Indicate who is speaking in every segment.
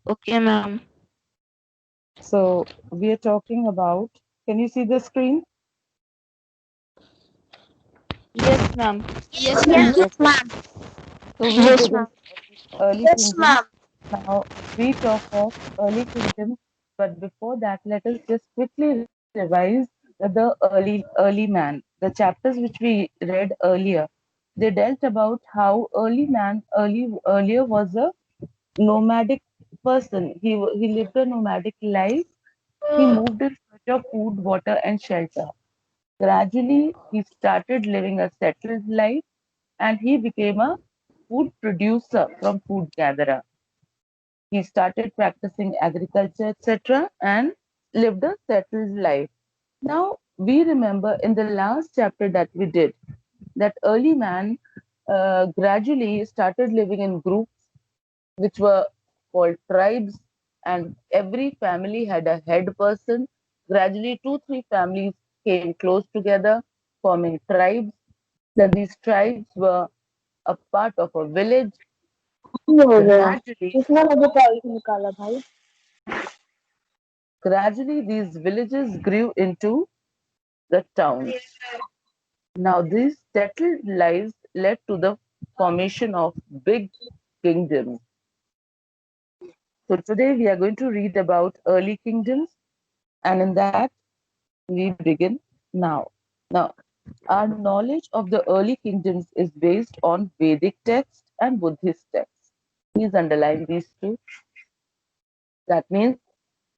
Speaker 1: Okay, ma'am.
Speaker 2: So we are talking about, can you see the screen?
Speaker 1: Yes, ma'am.
Speaker 3: Yes, ma'am.
Speaker 2: Okay. So we
Speaker 3: Yes,
Speaker 2: begin
Speaker 3: ma'am.
Speaker 2: early
Speaker 3: Yes,
Speaker 2: kingdoms.
Speaker 3: ma'am.
Speaker 2: Now we talk of early kingdoms, but before that, let us just quickly revise the early man. The chapters which we read earlier, they dealt about how earlier was a nomadic person. He lived a nomadic life. He moved in search of food, water, and shelter. Gradually, he started living a settled life and he became a food producer from food gatherer. He started practicing agriculture, etc., and lived a settled life. Now, we remember in the last chapter that we did that early man gradually started living in groups which were called tribes, and every family had a head person. Gradually, two, three families came close together, forming tribes. Then these tribes were a part of a village.
Speaker 3: ये हो गया
Speaker 2: Gradually,
Speaker 3: कितना लगे call निकाला भाई
Speaker 2: gradually, these villages grew into the towns. Now, these settled lives led to the formation of big kingdoms. So, today we are going to read about early kingdoms, and in that, we begin now. Now, our knowledge of the early kingdoms is based on Vedic texts and Buddhist texts. Please underline these two. That means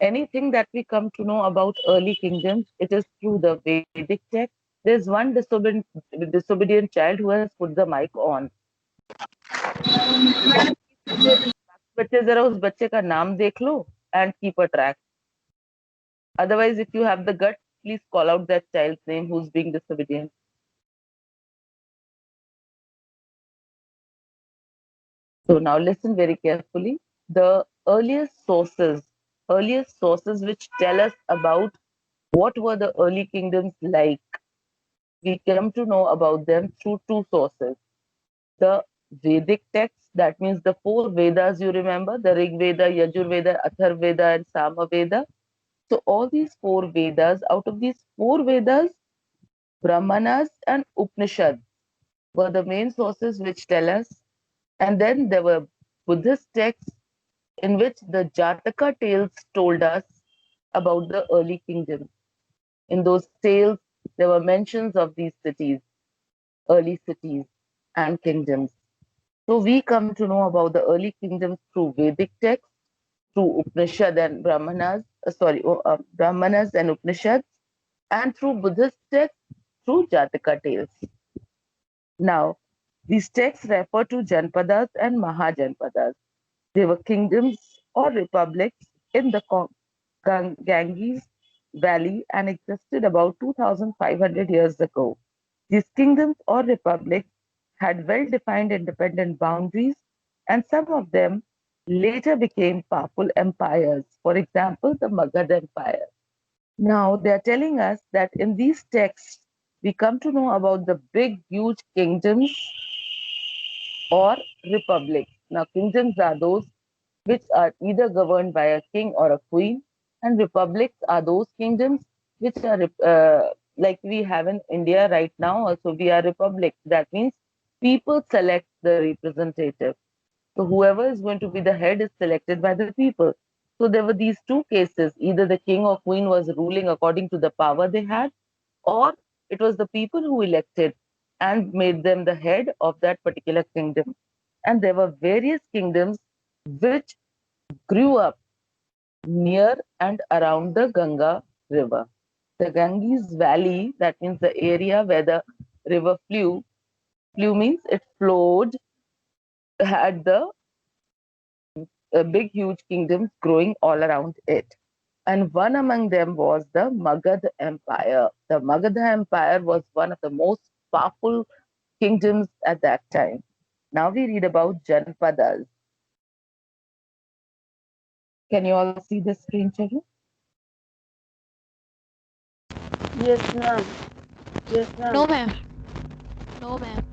Speaker 2: anything that we come to know about early kingdoms, it is through the Vedic text. There's one disobedient child who has put the mic on. बच्चे जरा उस बच्चे का नाम देख लो and keep a track. Otherwise, if you have the guts, please call out that child's name who's being disobedient. So now listen very carefully. The earliest sources which tell us about what were the early kingdoms like, we come to know about them through two sources. The Vedic texts, that means the four Vedas you remember, the Rig Veda, Yajur Veda, Athar Veda, and Sama Veda. So all these four Vedas, out of these four Vedas, Brahmanas and Upanishads were the main sources which tell us. And then there were Buddhist texts in which the Jataka tales told us about the early kingdoms. In those tales, there were mentions of these cities, early cities and kingdoms. So we come to know about the early kingdoms through Vedic texts, through Upanishad and Brahmanas and Upanishads, and through Buddhist texts, through Jataka tales. Now, these texts refer to Janpadas and Mahajanpadas. They were kingdoms or republics in the Ganges Valley and existed about 2,500 years ago. These kingdoms or republics had well defined independent boundaries, and some of them later became powerful empires. For example, the Magad Empire. Now, they are telling us that in these texts, we come to know about the big, huge kingdoms or republics. Now, kingdoms are those which are either governed by a king or a queen, and republics are those kingdoms which are like we have in India right now. Also, we are republic. That means people select the representative. So, whoever is going to be the head is selected by the people. So, there were these two cases: either the king or queen was ruling according to the power they had, or it was the people who elected and made them the head of that particular kingdom. And there were various kingdoms which grew up near and around the Ganga river. The Ganges Valley, that means the area where the river flew means it flowed, had the big, huge kingdoms growing all around it. And one among them was the Magad Empire. The Magadha Empire was one of the most powerful kingdoms at that time. Now we read about Janpadas. Can you all see the screen, children?
Speaker 1: Yes, ma'am. Yes,
Speaker 4: No,
Speaker 1: ma'am.
Speaker 4: ma'am. No, ma'am.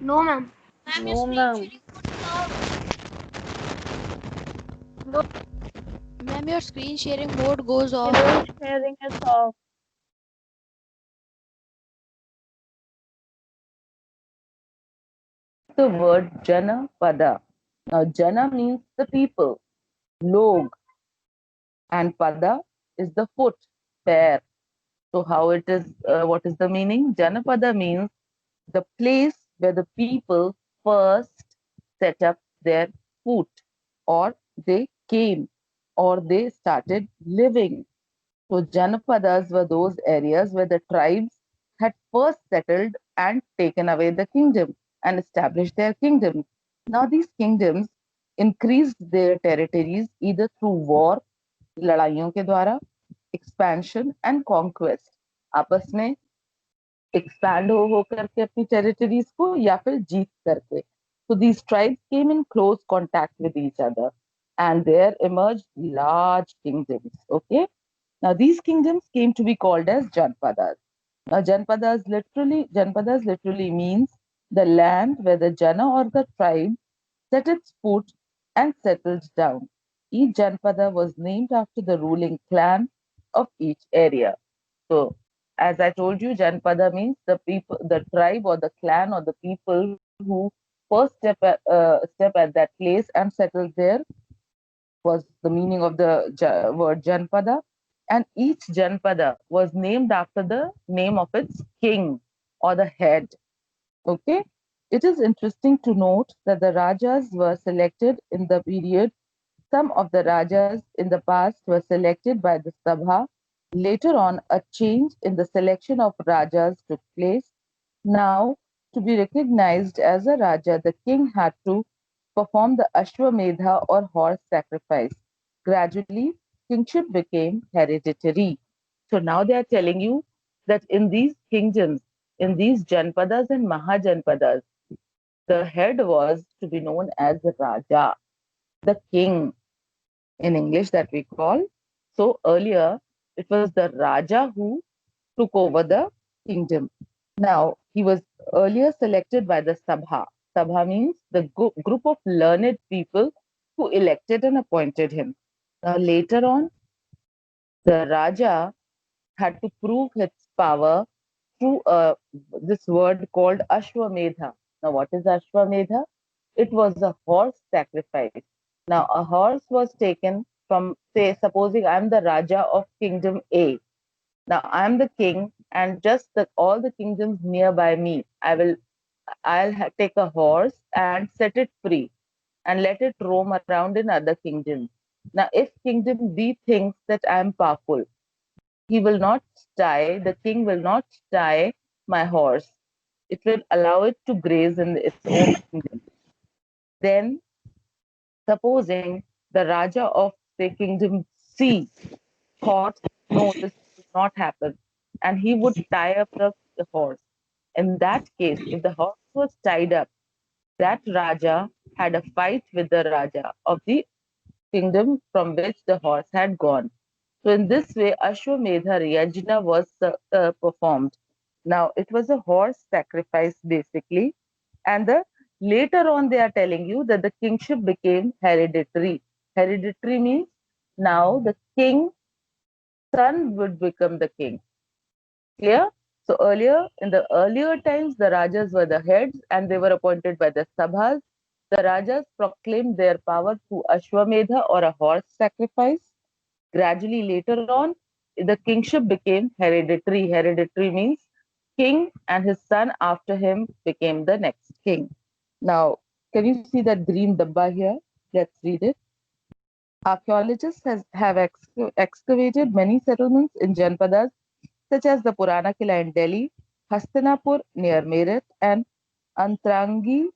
Speaker 3: No ma'am
Speaker 1: No, ma'am.
Speaker 4: Ma'am, your screen sharing mode goes off.
Speaker 1: Screen sharing is off.
Speaker 2: The word Janapada. Now, Jana means the people, log, and pada is the foot, pair. So, how it is? What is the meaning? Janapada means the place where the people first set up their foot, or they came, or they started living. So Janapadas were those areas where the tribes had first settled and taken away the kingdom and established their kingdoms. Now these kingdoms increased their territories either through war, लड़ाइयों के द्वारा, expansion and conquest. आपस में expand हो करके अपनी territories को या फिर जीत करके. So these tribes came in close contact with each other and there emerged large kingdoms. Okay. Now, these kingdoms came to be called as Janpadas. Now, Janpadas literally means the land where the Jana or the tribe set its foot and settled down. Each Janpada was named after the ruling clan of each area. So, as I told you, Janpada means the people, the tribe or the clan or the people who first step at that place and settled there was the meaning of the word Janpada. And each Janpada was named after the name of its king or the head. Okay. It is interesting to note that the Rajas were selected in the period. Some of the Rajas in the past were selected by the Sabha. Later on, a change in the selection of Rajas took place. Now, to be recognized as a Raja, the king had to perform the Ashwamedha or horse sacrifice. Gradually, kingship became hereditary. So now they are telling you that in these kingdoms, in these Janpadas and Mahajanpadas, the head was to be known as the Raja, the king in English that we call. So earlier, it was the Raja who took over the kingdom. Now, he was earlier selected by the Sabha. Sabha means the group of learned people who elected and appointed him. Now, later on, the Raja had to prove his power through this word called Ashwamedha. Now, what is Ashwamedha? It was a horse sacrifice. Now, a horse was taken from, say, supposing I'm the Raja of Kingdom A. Now, I'm the king, and just all the kingdoms nearby me, I'll take a horse and set it free and let it roam around in other kingdoms. Now, if Kingdom B thinks that I'm powerful, he will not tie, the king will not tie my horse. It will allow it to graze in its own kingdom. Then, supposing the Raja of, say, Kingdom C thought, no, this will not happen, and he would tie up the horse. In that case, if the horse was tied up, that Raja had a fight with the Raja of the kingdom from which the horse had gone. So in this way, Ashwamedha Yajna was performed. Now it was a horse sacrifice basically, and later on they are telling you that the kingship became hereditary. Hereditary means now the king son would become the king. Clear? So earlier, in the earlier times, the Rajas were the heads and they were appointed by the Sabhas. The Rajas proclaimed their power through Ashwamedha or a horse sacrifice. Gradually, later on, the kingship became hereditary. Hereditary means king and his son after him became the next king. Now, can you see that green dabba here? Let's read it. Archaeologists have excavated many settlements in Janpadas, such as the Purana Kila in Delhi, Hastinapur near Meerut, and Antrangi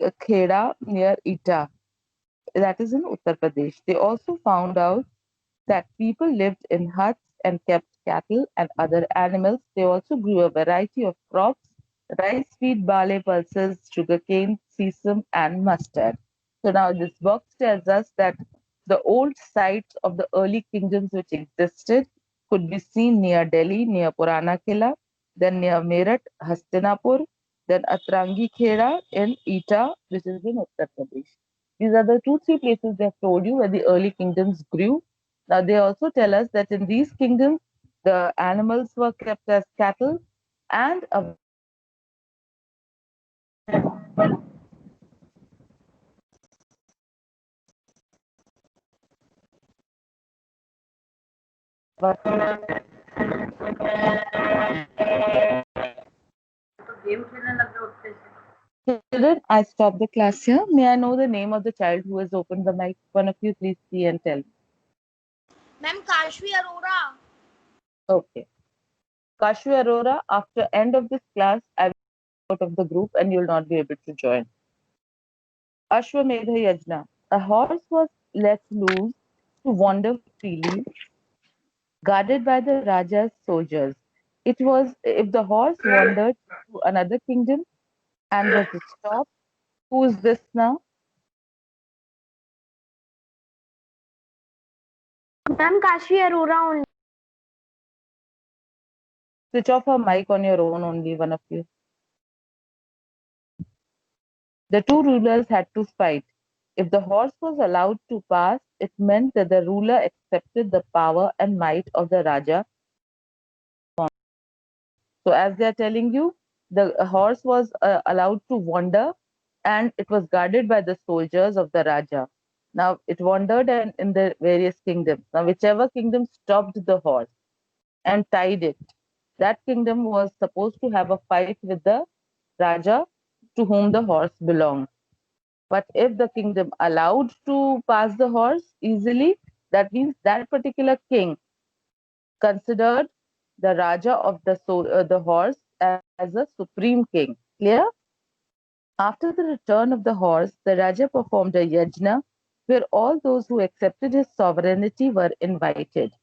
Speaker 2: Kheda near Etah, that is in Uttar Pradesh. They also found out that people lived in huts and kept cattle and other animals. They also grew a variety of crops: rice, wheat, barley, pulses, sugarcane, sesame, and mustard. So now this box tells us that the old sites of the early kingdoms which existed could be seen near Delhi, near Purana Kila, then near Meerut, Hastinapur, then Atrangi Khera in Etah, which is in Uttar Pradesh. These are the 2-3 places they have told you where the early kingdoms grew. Now they also tell us that in these kingdoms, the animals were kept as cattle and a children, I stop the class here. May I know the name of the child who has opened the mic? One of you please see and tell me.
Speaker 4: Ma'am, Kashvi Arora.
Speaker 2: Okay. Kashu Arora, after end of this class, I will be out of the group and you will not be able to join. Ashwamedha Yajna. A horse was let loose to wander freely, guarded by the Raja's soldiers. It was if the horse wandered to another kingdom and was stopped. Who is this now?
Speaker 3: Ma'am, Kashi Arora only.
Speaker 2: Switch off her mic on your own only, one of you. The two rulers had to fight. If the horse was allowed to pass, it meant that the ruler accepted the power and might of the Raja. So, as they are telling you, the horse was allowed to wander and it was guarded by the soldiers of the Raja. Now, it wandered and in the various kingdoms. Now, whichever kingdom stopped the horse and tied it, that kingdom was supposed to have a fight with the Raja to whom the horse belonged. But if the kingdom allowed to pass the horse easily, that means that particular king considered the Raja of the horse as a supreme king. Clear? After the return of the horse, the Raja performed a yajna where all those who accepted his sovereignty were invited.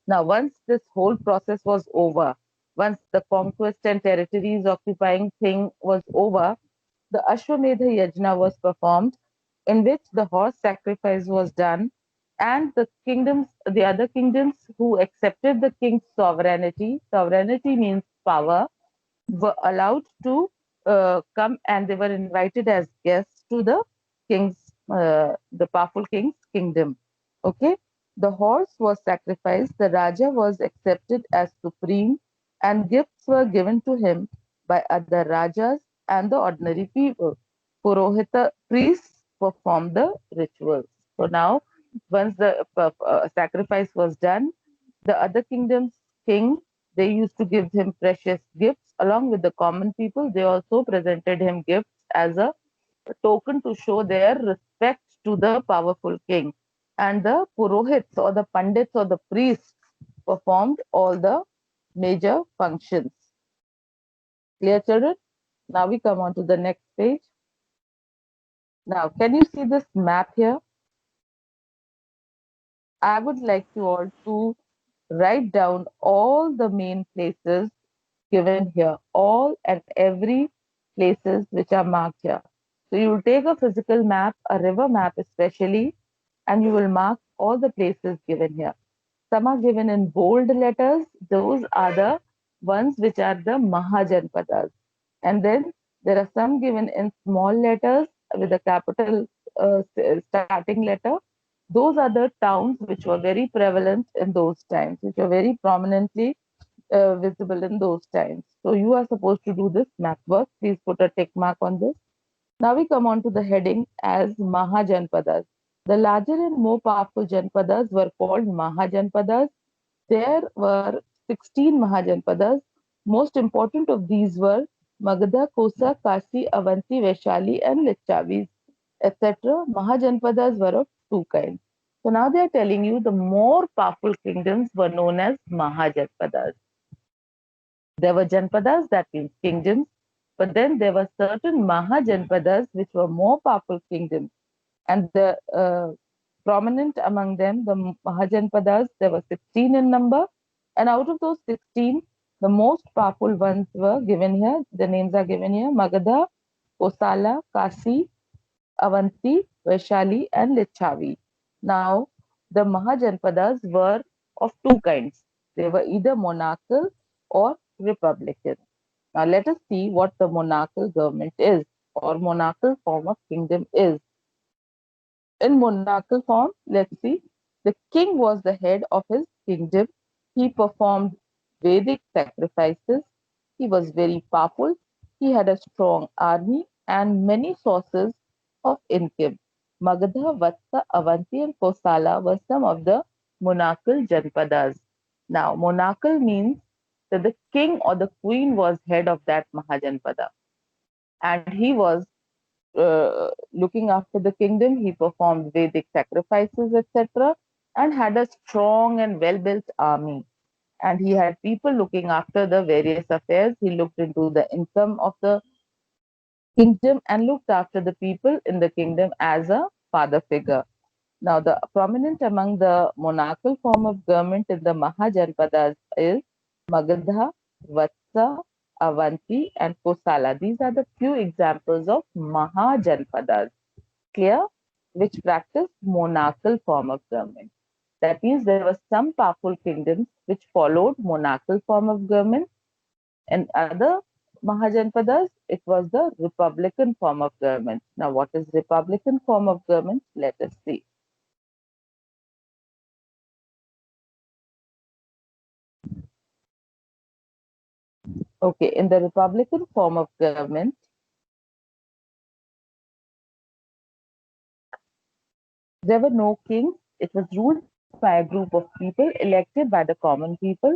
Speaker 2: Now, once this whole process was over, once the conquest and territories occupying thing was over, the Ashwamedha Yajna was performed, in which the horse sacrifice was done, and the other kingdoms who accepted the king's sovereignty means power, were allowed to come and they were invited as guests to the powerful king's kingdom. Okay, the horse was sacrificed, the Raja was accepted as supreme, and gifts were given to him by other Rajas and the ordinary people. Purohita priests performed the rituals. So now, once the sacrifice was done, the other kingdom's king, they used to give him precious gifts along with the common people. They also presented him gifts as a token to show their respect to the powerful king. And the purohits or the pandits or the priests performed all the major functions. Clear, children? Now we come on to the next page. Now, can you see this map here? I would like you all to write down all the main places given here, all and every places which are marked here. So you will take a physical map, a river map especially, and you will mark all the places given here. Some are given in bold letters. Those are the ones which are the Mahajanpadas. And then there are some given in small letters with a capital starting letter. Those are the towns which were very prevalent in those times, which were very prominently visible in those times. So you are supposed to do this map work. Please put a tick mark on this. Now we come on to the heading as Mahajanpadas. The larger and more powerful Janpadas were called Mahajanpadas. There were 16 Mahajanpadas. Most important of these were Magadha, Kosa, Kasi, Avanti, Vaishali, and Lichavis, etc. Mahajanpadas were of two kinds. So now they are telling you the more powerful kingdoms were known as Mahajanpadas. There were Janpadas, that means kingdoms, but then there were certain Mahajanpadas which were more powerful kingdoms. And the prominent among them, the Mahajanpadas, there were 16 in number. And out of those 16, the most powerful ones were given here. The names are given here: Magadha, Kosala, Kasi, Avanti, Vaishali, and Lichavi. Now, the Mahajanpadas were of two kinds. They were either monarchical or republican. Now, let us see what the monarchical government is or monarchical form of kingdom is. In monarchical form, let's see, the king was the head of his kingdom. He performed Vedic sacrifices. He was very powerful. He had a strong army and many sources of income. Magadha, Vatsa, Avanti, and Kosala were some of the monarchical janpadas. Now, monarchical means that the king or the queen was head of that Mahajanpada, and he was looking after the kingdom. He performed Vedic sacrifices, etc., and had a strong and well built army. And he had people looking after the various affairs. He looked into the income of the kingdom and looked after the people in the kingdom as a father figure. Now, the prominent among the monarchical form of government in the Mahajanpadas is Magadha, Vatsa, Avanti, and Kosala. These are the few examples of Mahajanpadas, clear, which practice monarchical form of government. That means there were some powerful kingdoms which followed monarchical form of government, and other Mahajanpadas, it was the republican form of government. Now, what is republican form of government? Let us see. Okay, in the republican form of government, there were no kings. It was ruled by a group of people elected by the common people.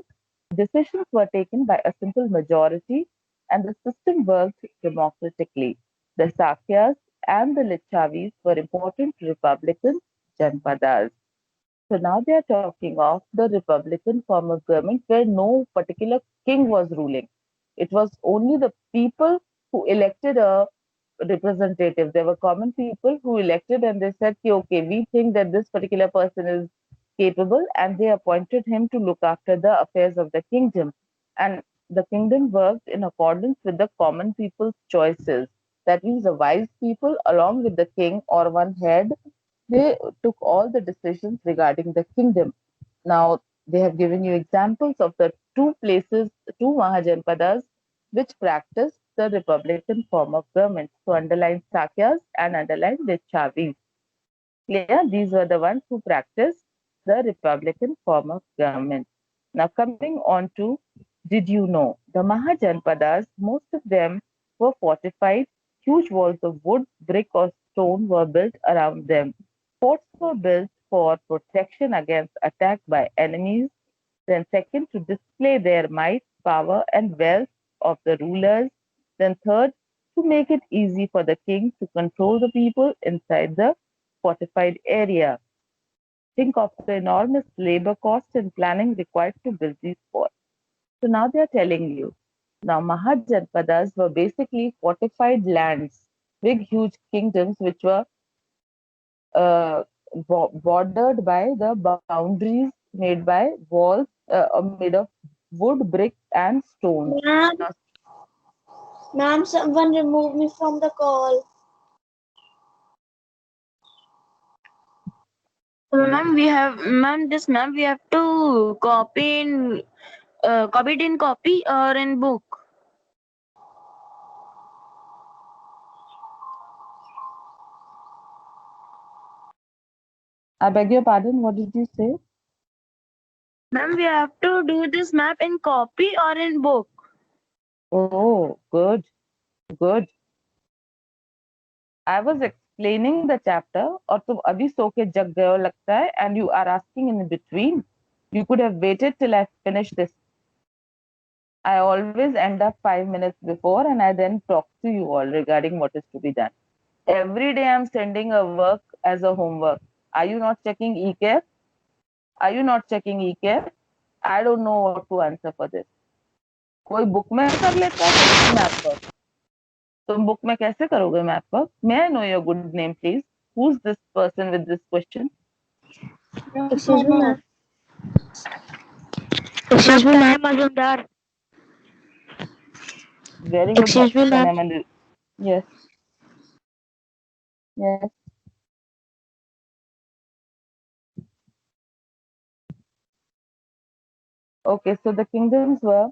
Speaker 2: Decisions were taken by a simple majority, and the system worked democratically. The Sakyas and the Lichavis were important Republican Janpadas. So now they are talking of the Republican form of government where no particular king was ruling. It was only the people who elected a representative. There were common people who elected and they said, okay, we think that this particular person is capable, and they appointed him to look after the affairs of the kingdom. And the kingdom worked in accordance with the common people's choices. That means the wise people, along with the king or one head, they took all the decisions regarding the kingdom. Now, they have given you examples of the two places, two Mahajanpadas, which practiced the republican form of government. So, underline Sakyas and underline Lichavis. Clear? These were the ones who practiced the republican form of government. Now, coming on to, did you know? The Mahajanpadas, most of them were fortified. Huge walls of wood, brick, or stone were built around them. Forts were built for protection against attack by enemies. Then, second, to display their might, power, and wealth of the rulers. Then, third, to make it easy for the king to control the people inside the fortified area. Think of the enormous labor cost and planning required to build these forts. So now they are telling you. Now, Mahajanpadas were basically fortified lands, big, huge kingdoms which were uh, bordered by the boundaries made by walls made of wood, bricks, and stones.
Speaker 4: Ma'am,
Speaker 2: Now,
Speaker 4: ma'am, someone remove me from the call.
Speaker 1: Ma'am, this ma'am, we have to copy it in copy or in book.
Speaker 2: I beg your pardon, what did you say?
Speaker 1: Ma'am, we have to do this map in copy or in book.
Speaker 2: Oh, good, good. I was explaining the chapter और तुम अभी सो के जग गए हो लगता है, and you are asking in between. You could have waited till I finish this. I always end up 5 minutes before and I then talk to you all regarding what is to be done. Every day I'm sending a work as a homework. Are you not checking eCare? Are you not checking eCare? I don't know what to answer for this. कोई book में कर लेता है math work, तुम book में कैसे करोगे math work? May I know your good name, please? Who's this person with this question?
Speaker 3: Excuse me, ma'am.
Speaker 1: Excuse me, ma'am, Mazumdar.
Speaker 2: Very good,
Speaker 1: Excuse me, ma'am.
Speaker 2: Manil. Yes, yes. Okay, so the kingdoms were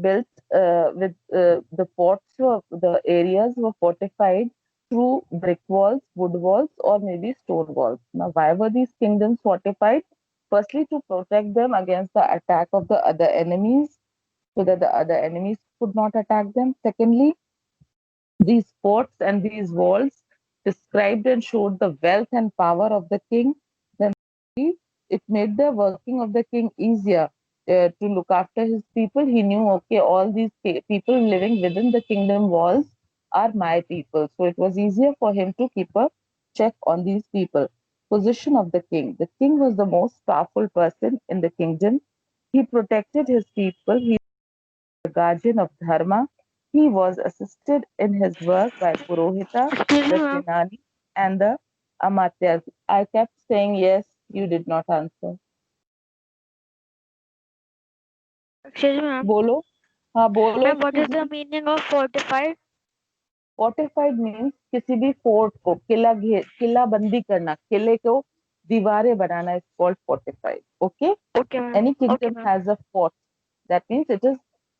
Speaker 2: built with the forts were the areas were fortified through brick walls, wood walls, or maybe stone walls. Now, why were these kingdoms fortified? Firstly, to protect them against the attack of the other enemies, so that the other enemies could not attack them. Secondly, these forts and these walls described and showed the wealth and power of the king. Then it made the working of the king easier to look after his people. He knew, okay, all these people living within the kingdom walls are my people. So it was easier for him to keep a check on these people. Position of the king. The king was the most powerful person in the kingdom. He protected his people. He was the guardian of dharma. He was assisted in his work by Purohita,
Speaker 1: Excuse me,
Speaker 2: the
Speaker 1: ma'am.
Speaker 2: Senani, and the Amatyas. I kept saying yes, you did not answer.
Speaker 1: Excuse me, ma'am.
Speaker 2: बोलो हाँ बोलो
Speaker 1: Ma'am, what
Speaker 2: excuse
Speaker 1: is the
Speaker 2: me.
Speaker 1: meaning of fortified?
Speaker 2: Fortified means किसी भी fort को किला बंदी करना, किले को दीवारें बनाना is called fortified. Okay.
Speaker 1: Okay, ma'am.
Speaker 2: Any
Speaker 1: Okay,
Speaker 2: kingdom
Speaker 1: ma'am.
Speaker 2: has a fort. That means it is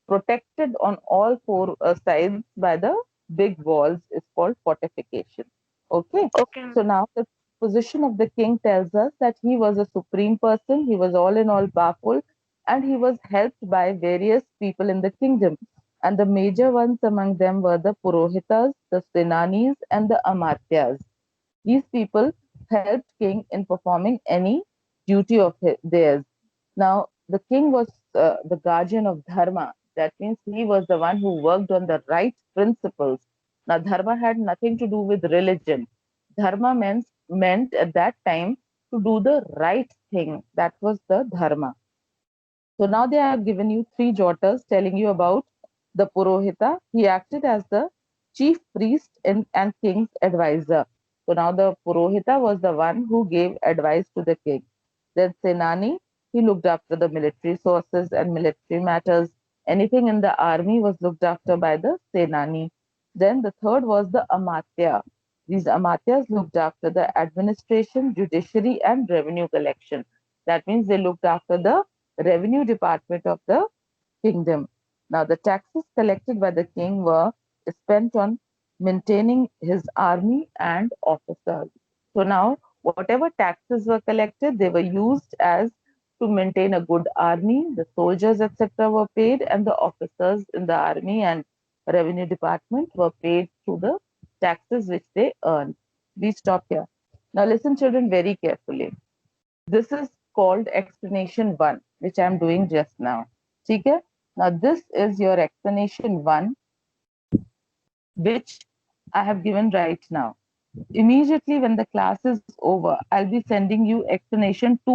Speaker 2: protected on all four sides by the big walls. It's called fortification. Okay.
Speaker 1: Okay, ma'am.
Speaker 2: So now the position of the king tells us that he was a supreme person. He was all in all powerful, and he was helped by various people in the kingdom. And the major ones among them were the Purohitas, the Senanis, and the Amatyas. These people helped king in performing any duty of theirs. Now, the king was the guardian of dharma. That means he was the one who worked on the right principles. Now, dharma had nothing to do with religion. Dharma meant at that time to do the right thing. That was the dharma. So now they have given you three jotters telling you about the Purohita. He acted as the chief priest and king's advisor. So now the Purohita was the one who gave advice to the king. Then Senani, he looked after the military sources and military matters. Anything in the army was looked after by the Senani. Then the third was the Amatya. These Amatyas looked after the administration, judiciary, and revenue collection. That means they looked after the revenue department of the kingdom. Now, the taxes collected by the king were spent on maintaining his army and officers. So now, whatever taxes were collected, they were used as to maintain a good army. The soldiers, etc., were paid, and the officers in the army and revenue department were paid through the taxes which they earned. We stop here. Now, listen, children, very carefully. This is called explanation 1, which I am doing just now. Okay? Now, this is your explanation 1, which I have given right now. Immediately when the class is over, I'll be sending you explanation 2.